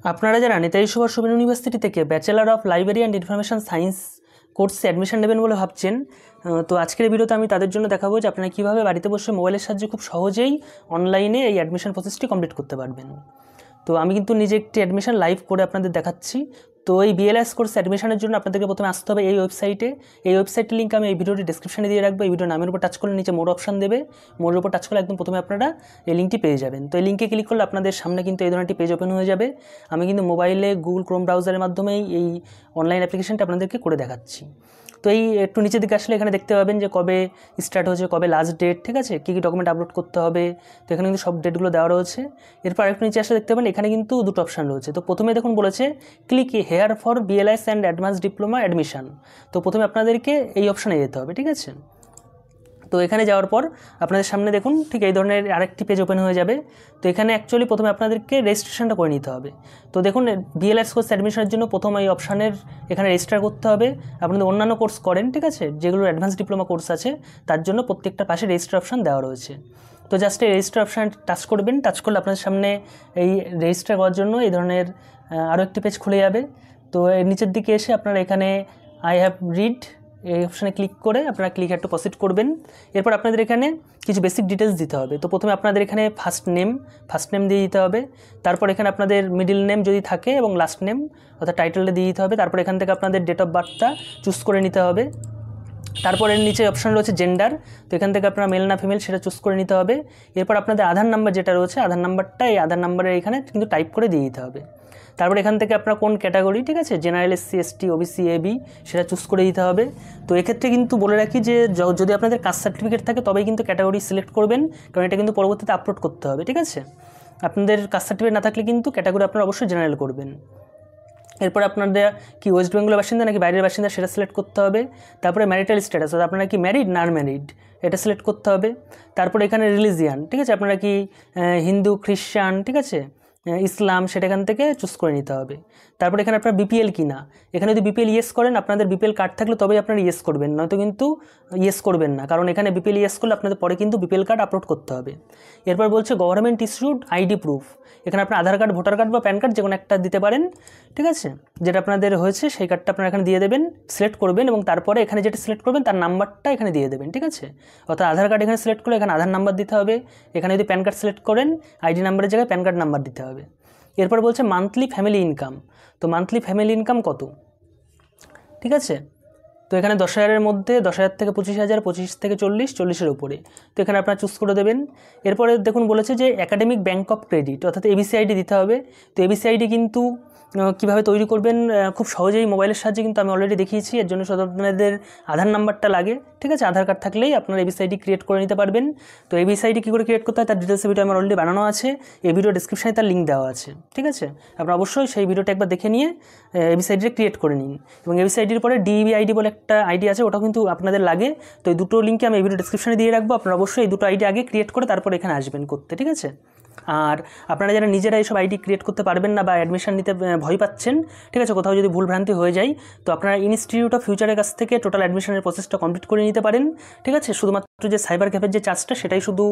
আপনারা যারা নেতাজি সুভাষ শুভেন্দু ইউনিভার্সিটি থেকে bachelor of library and information science কোর্সে অ্যাডমিশন নেবেন বলে ভাবছেন, তো আজকের ভিডিওতে আমি তাদের জন্য দেখাবো যে আপনারা কীভাবে বাড়িতে বসে মোবাইলের সাহায্যে খুব সহজেই অনলাইনে এই অ্যাডমিশন প্রসেসটি কমপ্লিট করতে পারবেন। তো আমি কিন্তু নিজে একটি অ্যাডমিশন লাইভ করে আপনাদের দেখাচ্ছি। তো এই বিএলএস কোর্স অ্যাডমিশনের জন্য আপনাদেরকে প্রথমে আসতে হবে এই ওয়েবসাইটে। এই ওয়েবসাইটের লিঙ্ক আমি এই ভিডিওটি ডেসক্রিপশনে দিয়ে রাখবো। এই ভিডিও নামের উপর টাচ করলে নিচে মোর অপশন দেবে, মোরের উপর টাচ করলে একদম প্রথমে আপনারা এই লিঙ্কটি পেয়ে যাবেন। তো এই লিঙ্কে ক্লিক করলে আপনাদের সামনে কিন্তু এই ধরনের একটি পেজ ওপেন হয়ে যাবে। আমি কিন্তু মোবাইলে গুগল ক্রোম ব্রাউজারের মাধ্যমেই এই অনলাইন অ্যাপ্লিকেশনটা আপনাদেরকে করে দেখাচ্ছি। তো এই একটু নিচের দিকে আসলে এখানে দেখতে পাবেন যে কবে স্টার্ট হয়েছে, কবে লাস্ট ডেট, ঠিক আছে, কী কী ডকুমেন্ট আপলোড করতে হবে। তো এখানে কিন্তু সব ডেটগুলো দেওয়া রয়েছে। এরপর একটু নিচে আসলে দেখতে পাবেন এখানে কিন্তু দুটো অপশান রয়েছে। তো প্রথমে দেখুন বলেছে click here for BLS and advance diploma admission. তো প্রথমে আপনাদেরকে এই অপশানে যেতে হবে, ঠিক আছে। তো এখানে যাওয়ার পর আপনাদের সামনে দেখুন ঠিক এই ধরনের আরেকটি পেজ ওপেন হয়ে যাবে। তো এখানে অ্যাকচুয়ালি প্রথমে আপনাদেরকে রেজিস্ট্রেশনটা করে নিতে হবে। তো দেখুন বিএলএস কোর্স অ্যাডমিশনের জন্য প্রথম এই অপশানের এখানে রেজিস্টার করতে হবে। আপনাদের অন্যান্য কোর্স করেন, ঠিক আছে, যেগুলো অ্যাডভান্স ডিপ্লোমা কোর্স আছে তার জন্য প্রত্যেকটা পাশে রেজিস্টার অপশান দেওয়া রয়েছে। তো জাস্ট এই রেজিস্টার অপশান টাচ করবেন। টাচ করলে আপনাদের সামনে এই রেজিস্টার করার জন্য এই ধরনের আরও একটি পেজ খুলে যাবে। তো এর নিচের দিকে এসে আপনারা এখানে আই হ্যাভ রিড এই অপশানে ক্লিক করে আপনারা ক্লিক একটু প্রসিড করবেন। এরপর আপনাদের এখানে কিছু বেসিক ডিটেলস দিতে হবে। তো প্রথমে আপনাদের এখানে ফার্স্ট নেম দিয়ে দিতে হবে। তারপর এখানে আপনাদের মিডিল নেম যদি থাকে এবং লাস্ট নেম অর্থাৎ টাইটেলটা দিয়ে দিতে হবে। তারপর এখান থেকে আপনাদের ডেট অফ বার্থটা চুজ করে নিতে হবে। তারপর এর নিচে অপশান রয়েছে জেন্ডার। তো এখান থেকে আপনারা মেল না ফিমেল সেটা চুজ করে নিতে হবে। এরপর আপনাদের আধার নাম্বার যেটা রয়েছে আধার নাম্বারটা এই আধার নাম্বারের এখানে কিন্তু টাইপ করে দিয়ে দিতে হবে। তারপর এখান থেকে আপনার কোন ক্যাটাগরি, ঠিক আছে, জেনারেল, এসসি, এসটি, ওবিসি, এবি সেটা চুজ করে দিতে হবে। তো এক্ষেত্রে কিন্তু বলে রাখি যে যদি আপনাদের কাস্ট সার্টিফিকেট থাকে তবেই কিন্তু ক্যাটাগরি সিলেক্ট করবেন, কারণ এটা কিন্তু পরবর্তীতে আপলোড করতে হবে, ঠিক আছে। আপনাদের কাস্ট সার্টিফিকেট না থাকলে কিন্তু ক্যাটাগরি আপনারা অবশ্যই জেনারেল করবেন। এরপর আপনাদের কি ওয়েস্ট বেঙ্গলের বাসিন্দা নাকি বাইরের বাসিন্দা সেটা সিলেক্ট করতে হবে। তারপরে ম্যারিটাল স্ট্যাটাস অর্থাৎ আপনারা কি ম্যারিড না আনম্যারিড এটা সিলেক্ট করতে হবে। তারপরে এখানে রিলিজিয়ান, ঠিক আছে, আপনারা কি হিন্দু, খ্রিস্টান, ঠিক আছে, ইসলাম সেটা এখান থেকে চুজ করে নিতে হবে। তারপরে এখানে আপনারা বিপিএল কিনা, এখানে যদি বিপিএল ইয়েস করেন আপনাদের বিপিএল কার্ড থাকলে তবেই আপনারা ইয়েস করবেন, নয়তো কিন্তু ইয়েস করবেন না, কারণ এখানে বিপিএল ইয়েস করলে আপনাদের পরে কিন্তু বিপিএল কার্ড আপলোড করতে হবে। এরপর বলছে গভর্নমেন্ট ইস্যুড আইডি প্রুফ, এখানে আপনার আধার কার্ড, ভোটার কার্ড বা প্যান কার্ড যে কোনো একটা দিতে পারেন, ঠিক আছে, যেটা আপনাদের হয়েছে সেই কার্ডটা আপনারা এখানে দিয়ে দেবেন, সিলেক্ট করবেন এবং তারপরে এখানে যেটা সিলেক্ট করবেন তার নাম্বারটা এখানে দিয়ে দেবেন, ঠিক আছে। অর্থাৎ আধার কার্ড এখানে সিলেক্ট করলে এখানে আধার নাম্বার দিতে হবে। এখানে যদি প্যান কার্ড সিলেক্ট করেন আইডি নাম্বারের জায়গায় প্যান কার্ড নাম্বার দিতে হবে। এরপর বলছে মান্থলি ফ্যামিলি ইনকাম। তো মান্থলি ফ্যামিলি ইনকাম কত, ঠিক আছে। তো এখানে 10,000-এর মধ্যে 10,000 থেকে 25,000, 25 থেকে 40, 40-এর উপরে। তো এখানে আপনারা চুজ করে দেবেন। এরপরে দেখুন বলেছে যে একাডেমিক ব্যাঙ্ক অফ ক্রেডিট অর্থাৎ এবিসিআইডি দিতে হবে। তো এবিসিআইডি কিন্তু কীভাবে তৈরি করবেন খুব সহজেই মোবাইলের সাহায্যে কিন্তু আমি অলরেডি দেখিয়েছি। এর জন্য শুধু আপনাদের আধার নাম্বারটা লাগে, ঠিক আছে, আধার কার্ড থাকলেই আপনারা এবিসিআইডি ক্রিয়েট করে নিতে পারবেন। তো এবিসিআইডি কী করে ক্রিয়েট করতে হয় তার ডিটেলসের ভিডিও আমার অলরেডি বানানো আছে, এই ভিডিও ডিসক্রিপশানে তার লিঙ্ক দেওয়া আছে, ঠিক আছে। আপনারা অবশ্যই সেই ভিডিওটা একবার দেখে নিয়ে এবিসিআইডিটা ক্রিয়েট করে নিন। এবং এবিসিআইডির পরে ডিবিআইডি বলে একটা আইডি আছে, ওটাও কিন্তু আপনাদের লাগে। তো এই দুটো লিঙ্কে আমি এই ভিডিও ডিসক্রিপশানে দিয়ে রাখবো। আপনারা অবশ্যই এই দুটো আইডি আগে ক্রিয়েট করে তারপর এখানে আসবেন করতে, ঠিক আছে। আর আপনারা যারা নিজেরা এইসব আইডি ক্রিয়েট করতে পারবেন না বা অ্যাডমিশন নিতে ভয় পাচ্ছেন, ঠিক আছে, কোথাও যদি ভুলভ্রান্তি হয়ে যায়, তো আপনারা ইনস্টিটিউট অফ ফিউচারের কাছ থেকে টোটাল অ্যাডমিশনের প্রসেসটা কমপ্লিট করে নিতে পারেন, ঠিক আছে। শুধুমাত্র যে সাইবার ক্যাফের যে চার্জটা সেটাই শুধু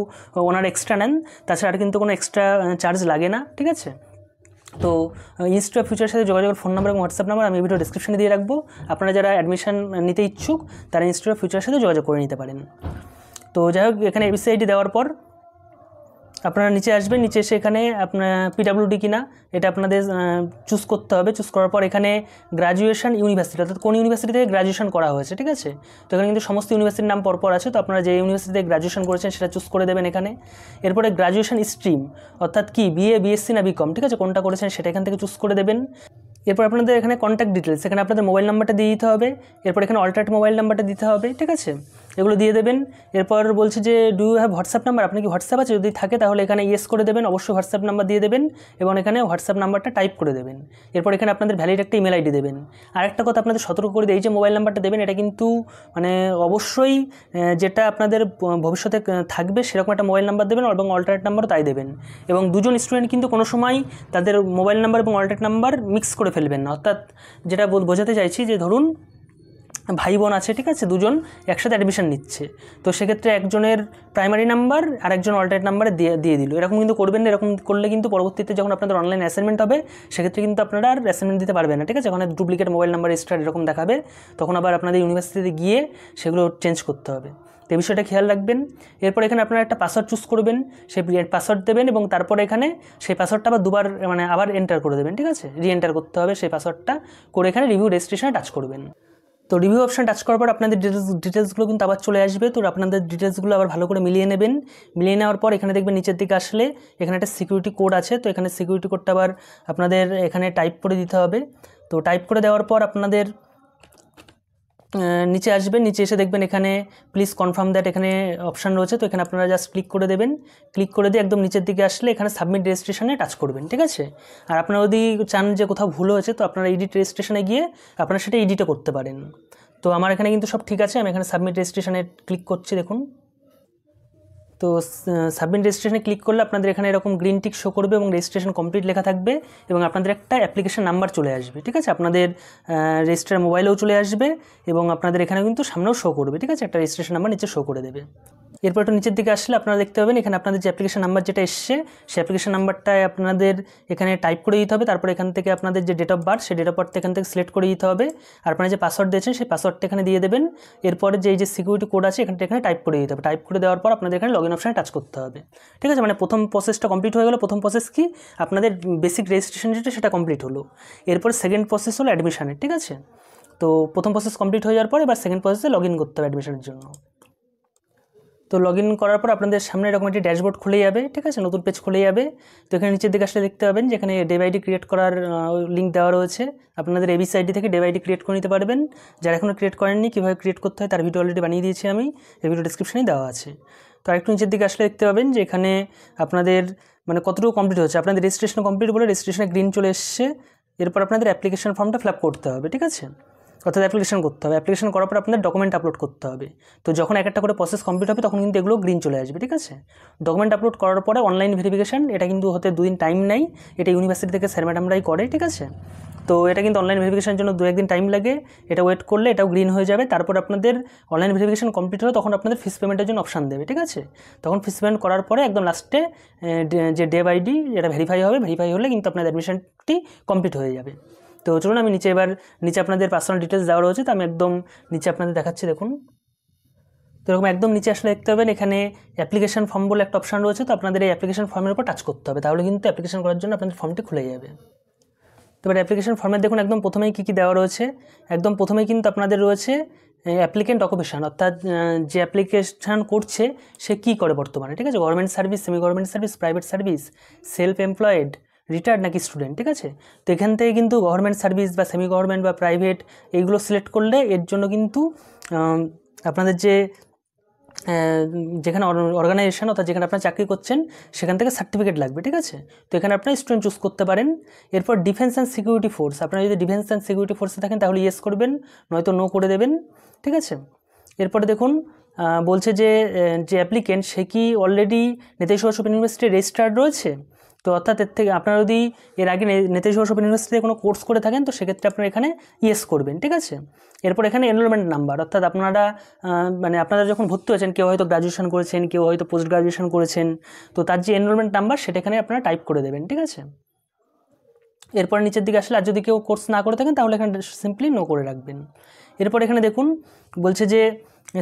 ওনারা এক্সট্রা নেন, তাছাড়া আর কিন্তু কোনো এক্সট্রা চার্জ লাগে না, ঠিক আছে। তো ইনস্টিটিউট অফ ফিউচারের সাথে যোগাযোগের ফোন নাম্বার এবং হোয়াটসঅ্যাপ নাম্বার আমি ভিডিও ডিসক্রিপশনে দিয়ে রাখবো। আপনারা যারা অ্যাডমিশন নিতে ইচ্ছুক তারা ইনস্টিটিউট অফ ফিউচারের সাথে যোগাযোগ করে নিতে পারেন। তো যাই হোক, এখানে এবিসিআইডি দেওয়ার পর আপনারা নিচে আসবেন। নিচে এসে এখানে আপনার পিডাব্লিউডি কিনা এটা আপনাদের চুজ করতে হবে। চুজ করার পর এখানে গ্র্যাজুয়েশন ইউনিভার্সিটি অর্থাৎ কোন ইউনিভার্সিটি থেকে গ্র্যাজুয়েশন করা হয়েছে, ঠিক আছে। তো এখানে কিন্তু সমস্ত ইউনিভার্সিটির নাম পরপর আছে। তো আপনারা যে ইউনিভার্সিটি থেকে গ্র্যাজুয়েশন করেছেন সেটা চুজ করে দেবেন এখানে। এরপরে গ্র্যাজুয়েশন স্ট্রিম অর্থাৎ কি বিএ, বিএসসি না বিকম, ঠিক আছে, কোনটা করেছেন সেটা এখান থেকে চুজ করে দেবেন। এরপর আপনাদের এখানে কন্ট্যাক্ট ডিটেলস, এখানে আপনাদের মোবাইল নাম্বারটা দিয়ে দিতে হবে। এরপর এখানে অল্টারনেট মোবাইল নাম্বারটা দিতে হবে, ঠিক আছে, এগুলো দিয়ে দেবেন। এরপর বলছে যে do you have WhatsApp number, আপনি কি হোয়াটসঅ্যাপ আছে, যদি থাকে তাহলে এখানে ইয়েস করে দেবেন, অবশ্যই হোয়াটসঅ্যাপ নাম্বার দিয়ে দেবেন এবং এখানে হোয়াটসঅ্যাপ নাম্বারটা টাইপ করে দেবেন। এরপর এখানে আপনাদের ভ্যালিড একটা ইমেল আইডি দেবেন। আরেকটা কথা আপনাদের সতর্ক করে দিই, এই যে মোবাইল নাম্বারটা দেবেন এটা কিন্তু মানে অবশ্যই যেটা আপনাদের ভবিষ্যতে থাকবে সেরকম একটা মোবাইল নাম্বার দেবেন এবং অল্টারনেট নাম্বারও তাই দেবেন। এবং দুজন স্টুডেন্ট কিন্তু কোনো সময় তাদের মোবাইল নাম্বার এবং অল্টারনেট নাম্বার মিক্স করে ফেলবেন না। অর্থাৎ যেটা বোঝাতে চাইছি যে ধরুন ভাই বোন আছে, ঠিক আছে, দুজন একসাথে অ্যাডমিশন নিচ্ছে, তো সেক্ষেত্রে একজনের প্রাইমারি নাম্বার আর একজন অল্টারনেট নাম্বারে দিয়ে দিল। এরকম কিন্তু করবেন না। এরকম করলে কিন্তু পরবর্তীতে যখন আপনাদের অনলাইন অ্যাসাইনমেন্ট হবে সেক্ষেত্রে কিন্তু আপনারা আর অ্যাসাইনমেন্ট দিতে পারবেন না, ঠিক আছে। ওখানে ডুপ্লিকেট মোবাইল নাম্বার রেজিস্টার এরকম দেখাবে, তখন আবার আপনাদের ইউনিভার্সিটিতে গিয়ে সেগুলো চেঞ্জ করতে হবে। তো এই বিষয়টা খেয়াল রাখবেন। এরপর এখানে আপনারা একটা পাসওয়ার্ড চুজ করবেন, সেই পাসওয়ার্ড দেবেন এবং তারপরে এখানে সেই পাসওয়ার্ডটা আবার দুবার আবার এন্টার করে দেবেন, ঠিক আছে, রিএন্টার করতে হবে সেই পাসওয়ার্ডটা করে এখানে রিভিউ রেজিস্ট্রেশনে টাচ করবেন। তো রিভিউ অপশান টাচ করার পর আপনাদের ডিটেলসগুলো কিন্তু আবার চলে আসবে। তো আপনাদের ডিটেলসগুলো আবার ভালো করে মিলিয়ে নেবেন। মিলিয়ে নেওয়ার পর এখানে দেখবেন নিচের দিকে আসলে এখানে একটা সিকিউরিটি কোড আছে। তো এখানে সিকিউরিটি কোডটা আবার আপনাদের এখানে টাইপ করে দিতে হবে। তো টাইপ করে দেওয়ার পর আপনাদের নিচে আসবেন, নিচে এসে দেখবেন এখানে প্লিজ কনফার্ম দ্যাট এখানে অপশান রয়েছে। তো এখানে আপনারা জাস্ট ক্লিক করে দেবেন। ক্লিক করে দিয়ে একদম নিচের দিকে আসলে এখানে সাবমিট রেজিস্ট্রেশনে টাচ করবেন, ঠিক আছে। আর আপনারা যদি চান যে কোথাও ভুল হয়েছে তো আপনারা এডিট রেজিস্ট্রেশনে গিয়ে আপনারা সেটা এডিটও করতে পারেন। তো আমার এখানে কিন্তু সব ঠিক আছে, আমি এখানে সাবমিট রেজিস্ট্রেশনে ক্লিক করছি, দেখুন। তো সাবমিট রেজিস্ট্রেশনে ক্লিক করলে আপনাদের এখানে এরকম গ্রিন টিক শো করবে এবং রেজিস্ট্রেশন কমপ্লিট লেখা থাকবে এবং আপনাদের একটা অ্যাপ্লিকেশন নাম্বার চলে আসবে, ঠিক আছে। আপনাদের রেজিস্টার মোবাইলেও চলে আসবে এবং আপনাদের এখানে কিন্তু সামনেও শো করবে, ঠিক আছে, একটা রেজিস্ট্রেশন নাম্বার নিচে শো করে দেবে। এরপর একটু নিচের দিকে আসলে আপনারা দেখতে পাবেন এখানে আপনাদের যে অ্যাপ্লিকেশন নাম্বার যেটা এসছে সেই অ্যাপ্লিকেশন নাম্বারটায় আপনাদের এখানে টাইপ করে দিতে হবে। তারপর এখান থেকে আপনাদের যে ডেট অফ বার্থ সেই ডেট অফ বার্থ এখান থেকে সিলেক্ট করে দিতে হবে। আর আপনারা যে পাসওয়ার্ড দিয়েছেন সেই পাসওয়ার্ডটা এখানে দিয়ে দেবেন। এরপরে যে এই যে সিকিউরিটি কোড আছে এখানে টাইপ করে দিতে হবে। টাইপ করে দেওয়ার পর আপনাদের এখানে লগইন অপশানে টাচ করতে হবে, ঠিক আছে। মানে প্রথম প্রসেসটা কমপ্লিট হয়ে গেল। প্রথম প্রসেস কি, আপনাদের বেসিক রেজিস্ট্রেশন যেটা সেটা কমপ্লিট হলো। এরপর সেকেন্ড প্রসেস হলো অ্যাডমিশনের, ঠিক আছে। তো প্রথম প্রসেস কমপ্লিট হয়ে যাওয়ার পর এবার সেকেন্ড প্রসেসে লগইন করতে হবে অ্যাডমিশনের জন্য। তো লগইন করার পর আপনাদের সামনে এরকম একটি ড্যাশবোর্ড খুলে যাবে, ঠিক আছে, নতুন পেজ খুলে যাবে। তো এখানে নিচের দিকে আসলে দেখতে পাবেন যে এখানে ডে বাই ডে ক্রিয়েট করার লিঙ্ক দেওয়া রয়েছে। আপনাদের এবিসি আইডি থেকে ডে বাই ডে ক্রিয়েট করে নিতে পারবেন। যারা এখনও ক্রিয়েট করেননি কীভাবে ক্রিয়েট করতে হয় তার ভিডিও অলরেডি বানিয়ে দিয়েছি আমি, এই ভিডিও ডিসক্রিপশনেই দেওয়া আছে। তো আরেকটু নিচের দিকে আসলে দেখতে পাবেন যে এখানে আপনাদের কতটুকু কমপ্লিট হচ্ছে। আপনাদের রেজিস্ট্রেশন কমপ্লিট বলে রেজিস্ট্রেশনে গ্রিন চলে এসছে। এরপর আপনাদের অ্যাপ্লিকেশন ফর্মটা ফিল আপ করতে হবে, ঠিক আছে, অর্থাৎ অ্যাপ্লিকেশন করতে হবে। অ্যাপ্লিকেশন করার পর আপনাদের ডকুমেন্ট আপলোড করতে হবে। তো যখন একটা করে প্রসেস কমপ্লিট হবে তখন কিন্তু এগুলো গ্রিন চলে আসবে, ঠিক আছে। ডকুমেন্ট আপলোড করার পরে অনলাইন ভেরিফিকেশান, এটা কিন্তু হতে 2 দিন টাইম নেই, এটা ইউনিভার্সিটি থেকে স্যার ম্যাডামরাই করে, ঠিক আছে। তো এটা কিন্তু অনলাইন ভেরিফিকেশনের জন্য 2-1 দিন টাইম লাগে। এটা ওয়েট করলে এটাও গ্রিন হয়ে যাবে। তারপর আপনাদের অনলাইন ভেরিফিকেশন কমপ্লিট হলে তখন আপনাদের ফিস পেমেন্টের জন্য অপশান দেবে, ঠিক আছে। তখন ফিস পেমেন্ট করার পরে একদম লাস্টে যে ডে বাই ডে এটা ভেরিফাই হবে, ভেরিফাই হলে কিন্তু আপনাদের অ্যাডমিশনটি কমপ্লিট হয়ে যাবে। তো চলুন আমি নিচে আপনাদের পার্সোনাল ডিটেলস দেওয়া রয়েছে, তো আমি একদম নিচে আপনাদের দেখাচ্ছি, দেখুন। তো এরকম একদম নিচে আসলে দেখতে পাবেন এখানে অ্যাপ্লিকেশন ফর্ম বলে একটা অপশান রয়েছে। তো আপনাদের এই অ্যাপ্লিকেশন ফর্মের উপর টাচ করতে হবে, তাহলে কিন্তু অ্যাপ্লিকেশন করার জন্য আপনাদের ফর্মটি খুলে যাবে। তো এবার অ্যাপ্লিকেশন ফর্মে দেখুন একদম প্রথমেই কী দেওয়া রয়েছে। একদম প্রথমেই কিন্তু আপনাদের রয়েছে অ্যাপ্লিকেন্ট অকুপেশন, অর্থাৎ যে অ্যাপ্লিকেশান করছে সে কী করে বর্তমানে, ঠিক আছে, government service, semi government service, private service, self employed, retired নাকি স্টুডেন্ট, ঠিক আছে। তো এখান থেকে কিন্তু গভর্নমেন্ট সার্ভিস বা সেমি গভর্নমেন্ট বা প্রাইভেট এইগুলো সিলেক্ট করলে এর জন্য কিন্তু আপনাদের যেখানে অর্গানাইজেশন অর্থাৎ যেখানে আপনারা চাকরি করছেন সেখান থেকে সার্টিফিকেট লাগবে, ঠিক আছে। তো এখানে আপনারা স্টুডেন্ট চুজ করতে পারেন। এরপর ডিফেন্স অ্যান্ড সিকিউরিটি ফোর্স, আপনারা যদি ডিফেন্স অ্যান্ড সিকিউরিটি ফোর্সে থাকেন তাহলে ইয়েস করবেন, নয়তো নো করে দেবেন, ঠিক আছে। এরপরে দেখুন বলছে যে অ্যাপ্লিকেন্ট সে কি already Netaji Subhas open university registered রয়েছে। তো অর্থাৎ এর থেকে আপনারা যদি এর আগে নেতাজি সুভাষ ওপেন ইউনিভার্সিটিতে কোনো কোর্স করে থাকেন তো সেক্ষেত্রে আপনারা এখানে ইয়েস করবেন, ঠিক আছে। এরপর এখানে এনরোলমেন্ট নাম্বার, অর্থাৎ আপনারা যখন ভর্তি হয়েছেন, কেউ হয়তো গ্রাজুয়েশন করেছেন, কেউ হয়তো পোস্ট গ্রাজুয়েশন করেছেন, তো তার যে এনরোলমেন্ট নাম্বার সেটা এখানে আপনারা টাইপ করে দেবেন, ঠিক আছে। এরপর নিচের দিকে আসলে আর যদি কেউ কোর্স না করে থাকেন তাহলে এখানে সিম্পলি নো করে রাখবেন। এরপর এখানে দেখুন বলছে যে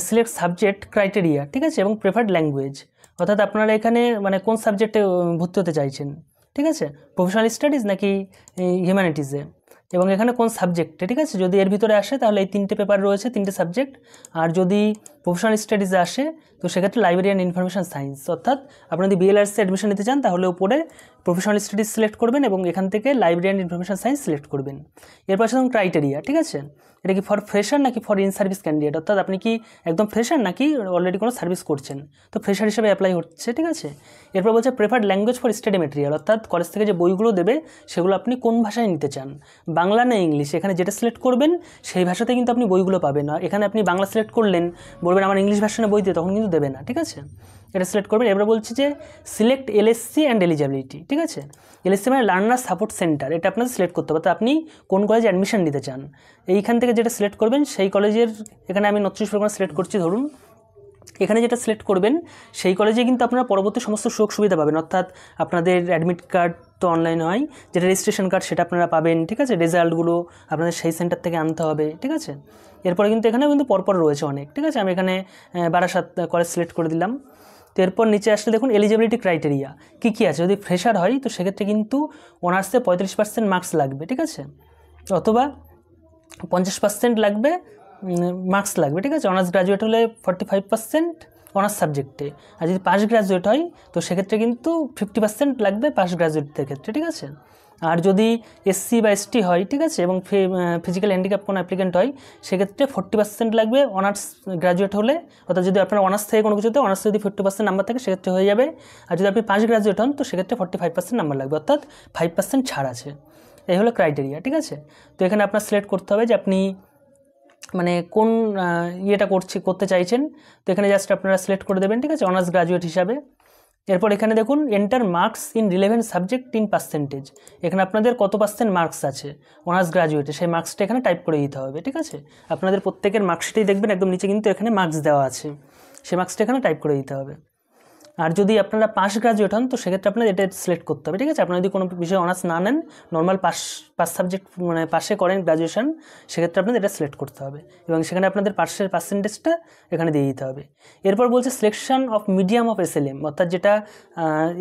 সিলেক্ট সাবজেক্ট ক্রাইটেরিয়া, ঠিক আছে, এবং প্রেফার্ড ল্যাঙ্গুয়েজ, অর্থাৎ আপনারা এখানে কোন সাবজেক্টে ভর্তি হতে চাইছেন, ঠিক আছে, প্রফেশনাল স্টাডিজ নাকি হিউম্যানিটিসে, এবং এখানে কোন সাবজেক্টে, ঠিক আছে। যদি এর ভিতরে আসে তাহলে এই 3টে পেপার রয়েছে, 3টে সাবজেক্ট। আর যদি প্রফেশনাল স্টাডিজে আসে তো সেক্ষেত্রে লাইব্রেরি অ্যান্ড ইনফরমেশন সায়েন্স, অর্থাৎ আপনি যদি বিএলআরসি অ্যাডমিশন নিতে চান তাহলে উপরে প্রফেশনাল স্টাডিজ সিলেক্ট করবেন এবং এখান থেকে library and information science select করবেন। এরপর সেরকম ক্রাইটেরিয়া, ঠিক আছে, এটা কি ফর ফ্রেশার নাকি ফর ইন সার্ভিস ক্যান্ডিডেট, অর্থাৎ আপনি কি একদম ফ্রেশার নাকি অলরেডি কোনো সার্ভিস করছেন, তো ফ্রেশার হিসেবে অ্যাপ্লাই হচ্ছে, ঠিক আছে। এরপর বলছে preferred language for study material, অর্থাৎ কলেজ থেকে যে বইগুলো দেবে সেগুলো আপনি কোন ভাষায় নিতে চান, বাংলা না ইংলিশ, এখানে যেটা সিলেক্ট করবেন সেই ভাষাতে কিন্তু আপনি বইগুলো পাবেন না। এখানে আপনি বাংলা সিলেক্ট করলেন, বলবেন আমার ইংলিশ ভার্সনে বই দিয়ে, তখন কিন্তু দেবে না, ঠিক আছে। এটা সিলেক্ট করবেন। এবার বলছি যে সিলেক্ট এলএসসি অ্যান্ড এলিজিবিলিটি, ঠিক আছে। এলএসসি মানে লার্নার সাপোর্ট সেন্টার, এটা আপনাদের সিলেক্ট করতে হবে। তো আপনি কোন কলেজে অ্যাডমিশন নিতে চান, এইখান থেকে যেটা সিলেক্ট করবেন সেই কলেজের, এখানে আমি নর্থ চব্বিশ পরগনা সিলেক্ট করছি ধরুন, এখানে যেটা সিলেক্ট করবেন সেই কলেজে কিন্তু আপনারা পরবর্তী সমস্ত সুযোগ সুবিধা পাবেন, অর্থাৎ আপনাদের অ্যাডমিট কার্ড তো অনলাইন হয়, যেটা রেজিস্ট্রেশন কার্ড সেটা আপনারা পাবেন, ঠিক আছে। রেজাল্টগুলো আপনাদের সেই সেন্টার থেকে আনতে হবে, ঠিক আছে। এরপরে কিন্তু এখানেও কিন্তু পরপর রয়েছে অনেক, ঠিক আছে। আমি এখানে বারাসাত কলেজ সিলেক্ট করে দিলাম। তো এরপর নিচে আসলে দেখুন এলিজিবিলিটি ক্রাইটেরিয়া কী কী আছে। যদি ফ্রেশার হয় তো সেক্ষেত্রে কিন্তু অনার্সে 35% মার্কস লাগবে, ঠিক আছে, অথবা 50% লাগবে মার্কস লাগবে, ঠিক আছে। অনার্স গ্রাজুয়েট হলে 45% অনার্স সাবজেক্টে, আর যদি পাস গ্রাজুয়েট হয় তো সেক্ষেত্রে কিন্তু 50% লাগবে পাস গ্রাজুয়েটদের ক্ষেত্রে, ঠিক আছে। আর যদি এসসি বা এসটি হয়, ঠিক আছে, এবং ফিজিক্যাল হ্যান্ডিক্যাপ কোনো অ্যাপ্লিকেন্ট হয় সেক্ষেত্রে 40% লাগবে অনার্স গ্রাজুয়েট হলে, অর্থাৎ যদি আপনার অনার্স থেকে কোনো কিছুতে অনার্স যদি 50% নাম্বার থাকে সেক্ষেত্রে হয়ে যাবে। আর যদি আপনি পাস গ্রাজুয়েট হন তো সেক্ষেত্রে 45% নাম্বার লাগবে, অর্থাৎ 5% ছাড় আছে। এই হলো ক্রাইটেরিয়া, ঠিক আছে। তো এখানে আপনার সিলেক্ট করতে হবে যে আপনি মানে কোন ইয়েটা করতে চাইছেন। তো এখানে জাস্ট আপনারা সিলেক্ট করে দেবেন, ঠিক আছে, অনার্স গ্রাজুয়েট হিসাবে। এরপর এখানে দেখুন enter marks in relevant subject in percentage, এখানে আপনাদের কত পার্সেন্ট মার্কস আছে অনার্স গ্রাজুয়েটে সেই মার্কসটা এখানে টাইপ করে দিতে হবে, ঠিক আছে। আপনাদের প্রত্যেকের মার্কশিটেই দেখবেন একদম নিচে কিন্তু এখানে মার্কস দেওয়া আছে, সেই মার্কসটা এখানে টাইপ করে দিতে হবে। আর যদি আপনারা পাস গ্রাজুয়েট হন তো সেক্ষেত্রে আপনাদের এটা সিলেক্ট করতে হবে, ঠিক আছে। আপনারা যদি কোনো বিষয়ে অনার্স না নেন, নর্মাল পাস সাবজেক্ট মানে পাশে করেন গ্রাজুয়েশন, সেক্ষেত্রে আপনাদের এটা সিলেক্ট করতে হবে এবং সেখানে আপনাদের পাসের পার্সেন্টেজটা এখানে দিয়ে দিতে হবে। এরপর বলছে selection of medium of SLM, অর্থাৎ যেটা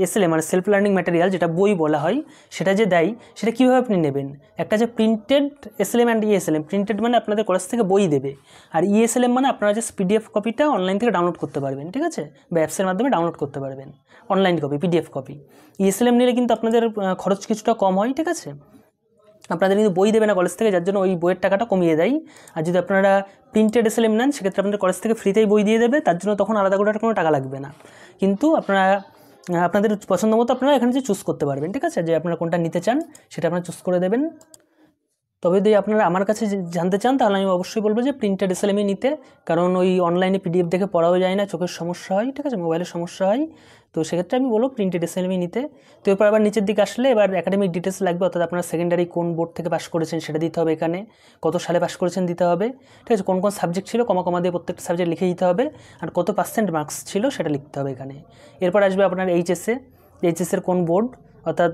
এসএলএম মানে সেলফ লার্নিং ম্যাটেরিয়াল, যেটা বই বলা হয়, সেটা যে দেয় সেটা কীভাবে আপনি নেবেন। একটা যে printed SLM and ESLM, printed মানে আপনাদের কলেজ থেকে বই দেবে, আর ইএসএলএম মানে আপনারা যে পিডিএফ কপিটা অনলাইন থেকে ডাউনলোড করতে পারবেন, ঠিক আছে, বা অ্যাপসের মাধ্যমে ডাউনলোড করতে পারবেন online copy, PDF copy. ESLM নিলে কিন্তু আপনাদের খরচ কিছুটা কম হয়, ঠিক আছে। আপনাদের কিন্তু বই দেবে না কলেজ থেকে, যার জন্য ওই বইয়ের টাকাটা কমিয়ে দেয়। আর যদি আপনারা প্রিন্টেড এসএলএম নেন সেক্ষেত্রে আপনাদের কলেজ থেকে ফ্রিতেই বই দিয়ে দেবে, তার জন্য তখন আলাদা করে কোনো টাকা লাগবে না। কিন্তু আপনারা আপনাদের পছন্দ মতো আপনারা এখানে যে চুজ করতে পারবেন, ঠিক আছে, যে আপনারা কোনটা নিতে চান সেটা আপনারা চুজ করে দেবেন। তবে যদি আপনারা আমার কাছে জানতে চান তাহলে আমি অবশ্যই বলবো যে প্রিন্টেড এসএলএমই নিতে, কারণ ওই অনলাইনে পিডিএফ দেখে পড়াও যায় না, চোখের সমস্যা হয়, ঠিক আছে, মোবাইলের সমস্যা হয়। তো সেক্ষেত্রে আমি বলবো প্রিন্টেড এসএলএমই নিতে। তো এরপর আবার নিচের দিকে আসলে এবার একাডেমিক ডিটেলস লাগবে, অর্থাৎ আপনারা সেকেন্ডারি কোন বোর্ড থেকে পাস করেছেন সেটা দিতে হবে, এখানে কত সালে পাস করেছেন দিতে হবে, ঠিক আছে, কোন কোন সাবজেক্ট ছিল কমা কমা দিয়ে প্রত্যেকটা সাবজেক্ট লিখে দিতে হবে, আর কত পার্সেন্ট মার্কস ছিল সেটা লিখতে হবে এখানে। এরপর আসবে আপনার এইচএসের কোন বোর্ড, অর্থাৎ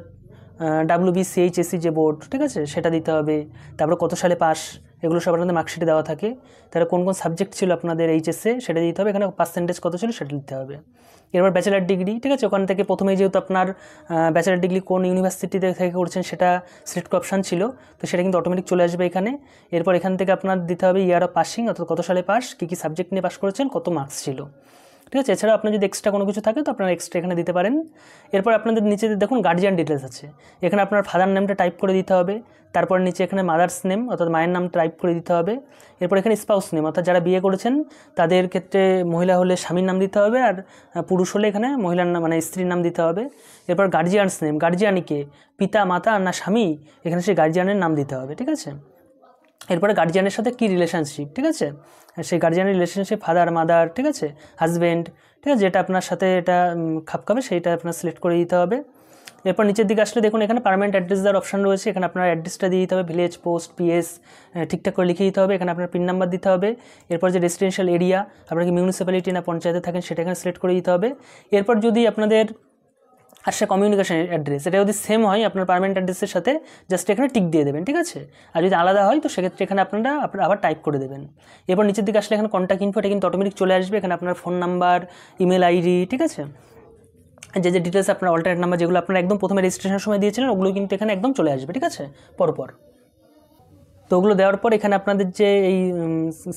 WBCHSC যে বোর্ড, ঠিক আছে, সেটা দিতে হবে। তারপরে কত সালে পাস, এগুলো সব আপনাদের মার্কশিটে দেওয়া থাকে। তাহলে কোন কোন সাবজেক্ট ছিল আপনাদের এইচএসে সেটা দিতে হবে, এখানে পার্সেন্টেজ কত ছিল সেটা দিতে হবে। এরপর ব্যাচেলার ডিগ্রি, ঠিক আছে, ওখান থেকে প্রথমেই যেহেতু আপনার ব্যাচেলার ডিগ্রি কোন ইউনিভার্সিটিতে থেকে করছেন সেটা সিলেক্ট অপশান ছিল, তো সেটা কিন্তু অটোমেটিক চলে আসবে এখানে। এরপর এখান থেকে আপনার দিতে হবে ইয়ার অফ পাসিং, অর্থাৎ কত সালে পাস, কী কী সাবজেক্ট নিয়ে পাস করেছেন, কত মার্কস ছিল, ঠিক আছে। এছাড়াও আপনার যদি এক্সট্রা কোনো কিছু থাকে তো আপনারা এক্সট্রা এখানে দিতে পারেন। এরপর আপনাদের নিচে দেখুন গার্জিয়ান ডিটেলস আছে, এখানে আপনার ফাদার নেমটা টাইপ করে দিতে হবে। তারপর নিচে এখানে মাদার্স নেম অর্থাৎ মায়ের নাম টাইপ করে দিতে হবে। এরপর এখানে স্পাউস নেম, অর্থাৎ যারা বিয়ে করেছেন তাদের ক্ষেত্রে মহিলা হলে স্বামীর নাম দিতে হবে, আর পুরুষ হলে এখানে মহিলার নাম মানে স্ত্রীর নাম দিতে হবে। এরপর গার্জিয়ানস নেম, গার্জিয়ানিকে পিতা মাতা আর না স্বামী, এখানে সেই গার্জিয়ানের নাম দিতে হবে, ঠিক আছে। এরপরে গার্জিয়ানের সাথে কী রিলেশনশিপ, ঠিক আছে, সেই গার্জিয়ানের রিলেশনশিপ ফাদার মাদার, ঠিক আছে, হাজব্যান্ড, ঠিক আছে, যেটা আপনার সাথে এটা খাপ খাবে সেইটা আপনার সিলেক্ট করে দিতে হবে। এরপর নিচের দিকে আসলে দেখুন এখানে পার্মানেন্ট অ্যাড্রেস দেওয়ার অপশান রয়েছে, এখানে আপনার অ্যাড্রেসটা দিয়ে দিতে হবে, ভিলেজ, পোস্ট, পিএস ঠিকঠাক করে লিখে দিতে হবে, এখানে আপনার পিন নাম্বার দিতে হবে। এরপর যে রেসিডেন্সিয়াল এরিয়া, আপনার কি মিউনিসিপ্যালিটি না পঞ্চায়েতে থাকেন সেটা এখানে সিলেক্ট করে দিতে হবে। এরপর যদি আপনাদের আসলে কমিউনিকেশন অ্যাড্রেস এটা যদি সেম হয় আপনার পার্মানেন্ট অ্যাড্রেসের সাথে, জাস্ট এখানে টিক দিয়ে দেবেন, ঠিক আছে। আর যদি আলাদা হয় তো সেক্ষেত্রে এখানে আপনারা আবার টাইপ করে দেবেন। এরপর নিচের দিকে আসলে এখানে কন্ট্যাক্ট ইনফো, এটা কিন্তু অটোমেটিক চলে আসবে, এখানে আপনার ফোন নাম্বার, ইমেল আইডি, ঠিক আছে, যে ডিটেলস আপনার অল্টারনেট নাম্বার যেগুলো আপনারা একদম প্রথমে রেজিস্ট্রেশনের সময় দিয়েছিলেন ওগুলো কিন্তু এখানে একদম চলে আসবে, ঠিক আছে, পরপর। তো ওগুলো দেওয়ার পর এখানে আপনাদের যে এই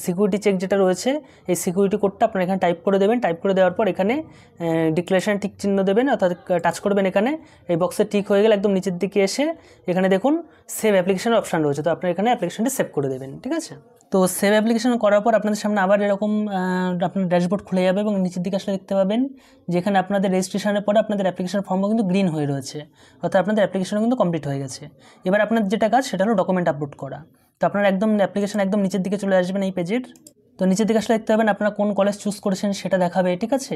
সিকিউরিটি চেক যেটা রয়েছে এই সিকিউরিটি কোডটা আপনারা এখানে টাইপ করে দেবেন। টাইপ করে দেওয়ার পর এখানে ডিক্লারেশন টিক চিহ্ন দেবেন, অর্থাৎ টাচ করবেন এখানে, এই বক্সে টিক হয়ে গেলে একদম নিচের দিকে এসে এখানে দেখুন সেভ অ্যাপ্লিকেশনের অপশান রয়েছে, তো আপনার এখানে অ্যাপ্লিকেশনটি সেভ করে দেবেন, ঠিক আছে। তো সেভ অ্যাপ্লিকেশন করার পর আপনাদের সামনে আবার এরকম আপনার ড্যাশবোর্ড খুলে যাবে এবং নিচের দিকে আসলে দেখতে পাবেন যেখানে আপনাদের রেজিস্ট্রেশনের পরে আপনাদের অ্যাপ্লিকেশন ফর্মও কিন্তু গ্রিন হয়ে রয়েছে, অর্থাৎ আপনাদের অ্যাপ্লিকেশনও কিন্তু কমপ্লিট হয়ে গেছে। এবার আপনাদের যেটা কাজ সেটা হলো ডকুমেন্ট আপলোড করা। তো আপনার একদম অ্যাপ্লিকেশন একদম নিচের দিকে চলে আসবেন এই পেজের। তো নিচের দিকে আসলে দেখতে পাবেন আপনারা কোন কলেজ চুজ করেছেন সেটা দেখাবে, ঠিক আছে।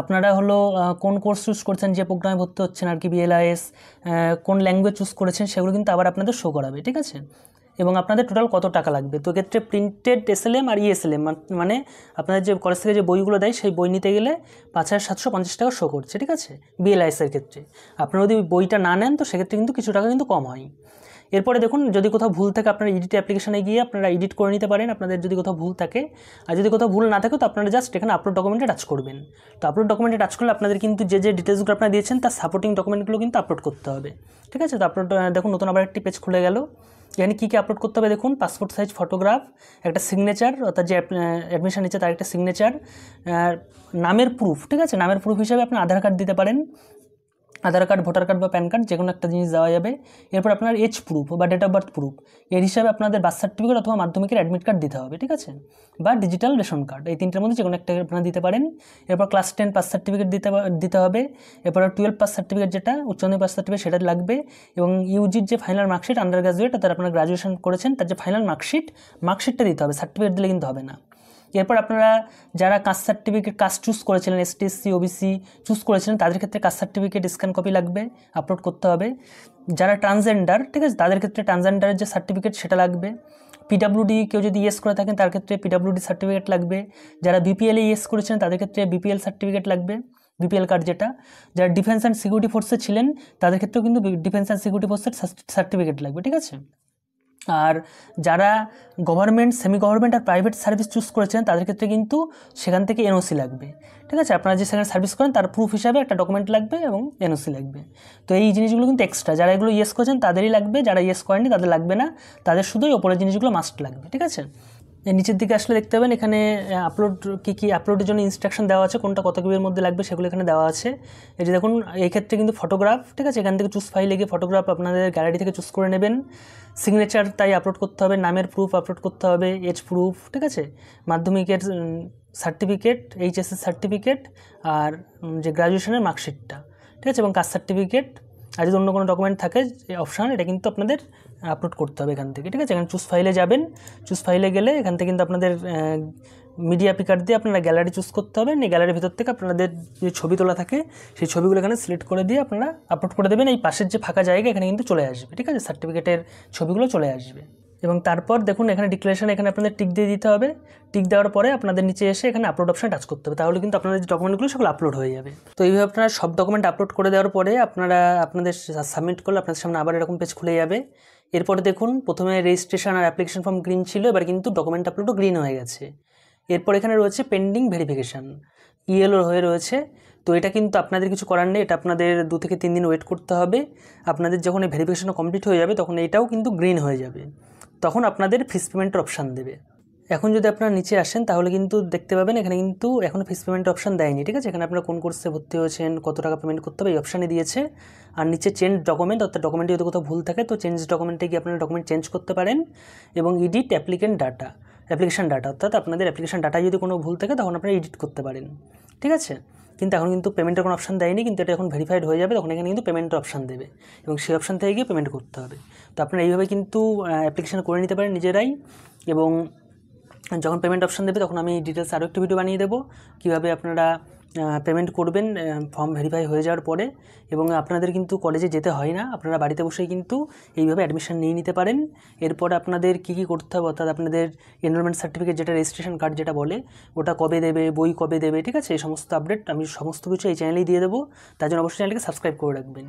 আপনারা হলো কোন কোর্স চুজ করেছেন, যে প্রোগ্রামে ভর্তি হচ্ছেন আর কি, বিএলআইএস, কোন ল্যাঙ্গুয়েজ চুজ করেছেন সেগুলো কিন্তু আবার আপনাদের শো করাবে, ঠিক আছে। এবং আপনাদের টোটাল কত টাকা লাগবে। তো এক্ষেত্রে প্রিন্টেড এসএলএম আর ইএসএলএম মানে আপনাদের যে কলেজ থেকে যে বইগুলো দেয় সেই বই নিতে গেলে 5,750 টাকা শো করছে, ঠিক আছে, বিএলআইএসের ক্ষেত্রে। আপনারা যদি বইটা না নেন তো সেক্ষেত্রে কিন্তু কিছু টাকা কিন্তু কম হয়। এরপরে দেখুন, যদি কোথাও ভুল থাকে আপনারা এডিট অ্যাপ্লিকেশনে গিয়ে আপনারা এডিট করে নিতে পারেন আপনাদের যদি কোথাও ভুল থাকে। আর যদি কোথাও ভুল না থাকে তো আপনারা জাস্ট এখানে আপলোড ডকুমেন্টে টাচ করবেন। তো আপলোড ডকুমেন্টে টাচ করলে আপনাদের কিন্তু যে ডিটেলসগুলো আপনারা দিয়েছেন তার সাপোর্টিং ডকুমেন্টগুলো কিন্তু আপলোড করতে হবে, ঠিক আছে। তো আপলোড দেখুন নতুন আবার একটি পেজ খুলে গেল। এখানে কী কী আপলোড করতে হবে দেখুন, পাসপোর্ট সাইজ ফটোগ্রাফ, একটা সিগনেচার অর্থাৎ যে অ্যাডমিশন নিচ্ছে তার একটা সিগনেচার, নামের প্রুফ, ঠিক আছে। নামের প্রুফ হিসাবে আপনি আধার কার্ড দিতে পারেন, আধার কার্ড, ভোটার কার্ড বা প্যান কার্ড যে কোনো একটা জিনিস দেওয়া যাবে। এরপর আপনার এজ প্রুফ বা ডেট অফ বার্থ প্রুফ, এর হিসাবে আপনাদের বার্থ সার্টিফিকেট অথবা মাধ্যমিকের অ্যাডমিট কার্ড দিতে হবে, ঠিক আছে, বা ডিজিটাল রেশন কার্ড, এই তিনটার মধ্যে যে কোনো একটা আপনারা দিতে পারেন। এরপর ক্লাস 10 পাস সার্টিফিকেট দিতে হবে। এরপর 12 পাস সার্টিফিকেট, যেটা উচ্চ মাধ্যমিক পাস সার্টিফিকেট, সেটা লাগবে। এবং ইউজির যে ফাইনাল মার্কশিট, আন্ডার গ্রাজুয়েট অর্থাৎ আপনারা গ্রাজুয়েশন করেছেন তার যে ফাইনাল মার্কশিটটা দিতে হবে, সার্টিফিকেট দিলে কিন্তু হবে না। এরপর আপনারা যারা কাস্ট সার্টিফিকেট কাস্ট চুজ করেছিলেন, এসটি, এসসি, ওবিসি চুজ করেছিলেন, তাদের ক্ষেত্রে কাস্ট সার্টিফিকেট স্ক্যান কপি লাগবে, আপলোড করতে হবে। যারা ট্রান্সজেন্ডার, ঠিক আছে, তাদের ক্ষেত্রে ট্রান্সজেন্ডারের যে সার্টিফিকেট সেটা লাগবে। পিডাব্লিউডি কেউ যদি ইয়েস করে থাকেন তার ক্ষেত্রে পিডাব্লিউডি সার্টিফিকেট লাগবে। যারা বিপিএলে ইয়েস করেছেন তাদের ক্ষেত্রে বিপিএল সার্টিফিকেট লাগবে, বিপিএল কার্ড যেটা। যারা ডিফেন্স অ্যান্ড সিকিউরিটি ফোর্সে ছিলেন তাদের ক্ষেত্রেও কিন্তু ডিফেন্স অ্যান্ড সিকিউরিটি ফোর্সের সার্টিফিকেট লাগবে, ঠিক আছে। আর যারা গভর্নমেন্ট, সেমি গভর্নমেন্ট আর প্রাইভেট সার্ভিস চুজ করেছেন তাদের ক্ষেত্রে কিন্তু সেখান থেকে এনওসি লাগবে, ঠিক আছে। আপনারা যে সেখানে সার্ভিস করেন তার প্রুফ হিসাবে একটা ডকুমেন্ট লাগবে এবং এনওসি লাগবে। তো এই জিনিসগুলো কিন্তু এক্সট্রা, যারা এগুলো ইয়েস করেছেন তাদেরই লাগবে, যারা ইয়েস করেননি তাদের লাগবে না, তাদের শুধুই ওপরের জিনিসগুলো মাস্ট লাগবে, ঠিক আছে। নিচের দিকে আসলে দেখতে পাবেন এখানে আপলোড কী আপলোডের জন্য ইনস্ট্রাকশন দেওয়া আছে, কোনটা কত কিবির মধ্যে লাগবে সেগুলো এখানে দেওয়া আছে। এই যে দেখুন, এই ক্ষেত্রে কিন্তু ফটোগ্রাফ, ঠিক আছে, এখান থেকে চুজ ফাইলে গিয়ে ফটোগ্রাফ আপনাদের গ্যালারি থেকে চুজ করে নেবেন। সিগনেচার তাই আপলোড করতে হবে, নামের প্রুফ আপলোড করতে হবে, এজ প্রুফ, ঠিক আছে, মাধ্যমিকের সার্টিফিকেট, এইচএসের সার্টিফিকেট, আর যে গ্র্যাজুয়েশনের মার্কশিটটা, ঠিক আছে, এবং কাস্ট সার্টিফিকেট। আর যদি অন্য কোনো ডকুমেন্ট থাকে অপশান, এটা কিন্তু আপনাদের আপলোড করতে হবে এখান থেকে, ঠিক আছে। এখানে চুজ ফাইলে যাবেন, চুজ ফাইলে গেলে এখান থেকে কিন্তু আপনাদের মিডিয়া পিকার দিয়ে আপনারা গ্যালারি চুজ করতে হবে। এই গ্যালারির ভিতর থেকে আপনাদের যে ছবি তোলা থাকে সেই ছবিগুলো এখানে সিলেক্ট করে দিয়ে আপনারা আপলোড করে দেবেন। এই পাশের যে ফাঁকা জায়গা এখানে কিন্তু চলে আসবে, ঠিক আছে, সার্টিফিকেটের ছবিগুলো চলে আসবে। এবং তারপর দেখুন এখানে ডিক্লারেশন, এখানে আপনাদের টিক দিয়ে দিতে হবে। টিক দেওয়ার পরে আপনাদের নিচে এসে এখানে আপলোড অপশানে টাচ করতে হবে, তাহলে কিন্তু আপনাদের যে ডকুমেন্টগুলো সেগুলো আপলোড হয়ে যাবে। তো এইভাবে আপনারা সব ডকুমেন্ট আপলোড করে দেওয়ার পরে আপনারা আপনাদের সাবমিট করলে আপনাদের সামনে আবার এরকম পেজ খুলে যাবে। এরপরে দেখুন, প্রথমে রেজিস্ট্রেশন আর অ্যাপ্লিকেশন ফর্ম গ্রিন ছিল, এবার কিন্তু ডকুমেন্ট আপলোডও গ্রিন হয়ে গেছে। এরপর এখানে রয়েছে পেন্ডিং ভেরিফিকেশান, ইয়েলো হয়ে রয়েছে। তো এটা কিন্তু আপনাদের কিছু করার নেই, এটা আপনাদের 2 থেকে 3 দিন ওয়েট করতে হবে। আপনাদের যখন এই ভেরিফিকেশানটা কমপ্লিট হয়ে যাবে তখন এটাও কিন্তু গ্রিন হয়ে যাবে, তখন আপনাদের ফিস পেমেন্টের অপশান দেবে। এখন যদি আপনারা নিচে আসেন তাহলে কিন্তু দেখতে পাবেন এখানে কিন্তু এখনও ফিস পেমেন্টের অপশান দেয়নি, ঠিক আছে। এখানে আপনারা কোন কোর্সে ভর্তি হয়েছেন, কত টাকা পেমেন্ট করতে হবে এই অপশানে দিয়েছে। আর নিচে চেঞ্জ ডকুমেন্ট, অর্থাৎ ডকুমেন্টে যদি কোথাও ভুল থাকে তো চেঞ্জ ডকুমেন্টে গিয়ে আপনারা ডকুমেন্ট চেঞ্জ করতে পারেন। এবং এডিট অ্যাপ্লিকেশন ডাটা, অর্থাৎ আপনাদের অ্যাপ্লিকেশন ডাটায় যদি কোনো ভুল থাকে তখন আপনারা এডিট করতে পারেন, ঠিক আছে। কিন্তু এখন কিন্তু পেমেন্টের কোনো অপশান দেয়নি, কিন্তু এটা এখন ভেরিফাইড হয়ে যাবে তখন এখানে কিন্তু পেমেন্টের অপশান দেবে এবং সেই অপশান থেকে গিয়ে পেমেন্ট করতে হবে। তো আপনারা এইভাবে কিন্তু অ্যাপ্লিকেশন করে নিতে পারেন নিজেরাই। এবং যখন পেমেন্ট অপশান দেবে তখন আমি ডিটেলস আরও একটি ভিডিও বানিয়ে দেবো কীভাবে আপনারা পেমেন্ট করবেন ফর্ম ভেরিফাই হয়ে যাওয়ার পরে। এবং আপনাদের কিন্তু কলেজে যেতে হয় না, আপনারা বাড়িতে বসেই কিন্তু এইভাবে অ্যাডমিশন নিয়ে নিতে পারেন। এরপর আপনাদের কী করতে হবে, অর্থাৎ আপনাদের এনরোলমেন্ট সার্টিফিকেট যেটা রেজিস্ট্রেশন কার্ড যেটা বলে ওটা কবে দেবে, বই কবে দেবে, ঠিক আছে, এই সমস্ত আপডেট আমি সমস্ত কিছু এই চ্যানেলেই দিয়ে দেবো। তার জন্য অবশ্যই চ্যানেলকে সাবস্ক্রাইব করে রাখবেন।